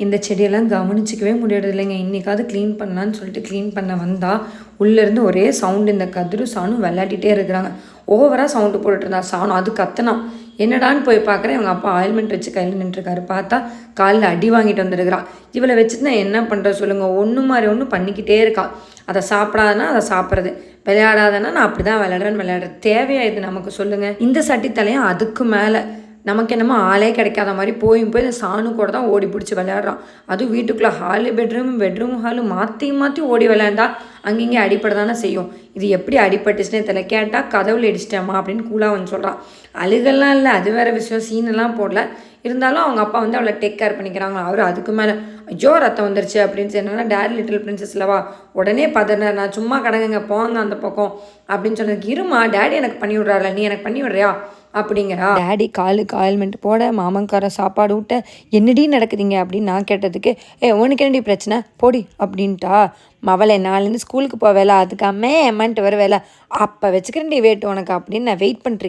இந்த செடியெல்லாம் கவனிச்சிக்கவே முடியறது இல்லைங்க. இன்றைக்காவது க்ளீன் பண்ணலான்னு சொல்லிட்டு க்ளீன் பண்ண வந்தால் உள்ளேருந்து ஒரே சவுண்டு. இந்த கதிரும் சாணும் விளையாடிட்டே இருக்கிறாங்க. ஓவராக சவுண்டு போட்டுட்ருந்தா சாணம். அது கத்துனான். என்னடான்னு போய் பார்க்குறேன், இவங்க அப்பா ஆயில்மெண்ட் வச்சு கையில் நின்றுருக்காரு. பார்த்தா காலில் அடி வாங்கிட்டு வந்துருக்கிறான். இவளை வச்சுட்டு நான் என்ன பண்ணுறது சொல்லுங்கள்? ஒன்று மாதிரி ஒன்று பண்ணிக்கிட்டே இருக்கா. அதை சாப்பிடாதனா அதை சாப்பிட்றது, விளையாடாதனா நான் அப்படி தான் விளையாடுறேன்னு விளையாடுறது. தேவையா இது நமக்கு சொல்லுங்கள்? இந்த சட்டி தலையும் அதுக்கு மேலே நமக்கு என்னமோ ஆளே கிடைக்காத மாதிரி போய் இந்த சாணு கூட தான் ஓடி பிடிச்சி விளையாடுறான். அதுவும் வீட்டுக்குள்ளே ஹாலு பெட்ரூம் ஹாலு மாற்றி மாற்றி ஓடி விளையாண்டா அங்கங்கே அடிப்படை தானே செய்யும். இது எப்படி அடிப்பட்டுச்சுன்னே தெரியல. கேட்டால் கதவுல இடிச்சிட்டேம்மா அப்படின்னு கூலாக வந்து சொல்கிறான். அழுகெல்லாம் இல்லை, அது வேறு விஷயம். சீனெல்லாம் போடல. இருந்தாலும் அவங்க அப்பா வந்து அவளை டேக் கேர் பண்ணிக்கிறாங்க. அவர் அதுக்கு மேலே ஐயோ ரத்தம் வந்துருச்சு அப்படின்னு என்னன்னா, டேட் லிட்டில் பிரின்சஸ் இல்லவா, உடனே பதறினார். நான் சும்மா கடங்குங்க போங்க அந்த பக்கம் அப்படின்னு சொன்னதுக்கு, இருமா டேடி எனக்கு பண்ணி விட்றாருல, நீ எனக்கு பண்ணி விட்றியா அப்படிங்கிறா. டேடி காலுக்கு ஆயில்மெண்ட் போட, மாமன்கார சாப்பாடு விட்ட, என்னடி நடக்குதுங்க அப்படின்னு நான் கேட்டதுக்கு, உனக்கு என்னடி பிரச்சனை போடி அப்படின்ட்டா. மவளை நாலேருந்து ஸ்கூலுக்கு போவேல, அதுக்கு அம்மே அம்மான்ட்டு வர வேலை, அப்போ வச்சுக்கிறேன்டி வெயிட் உனக்கு அப்படின்னு நான் வெயிட் பண்ணிருக்கேன்.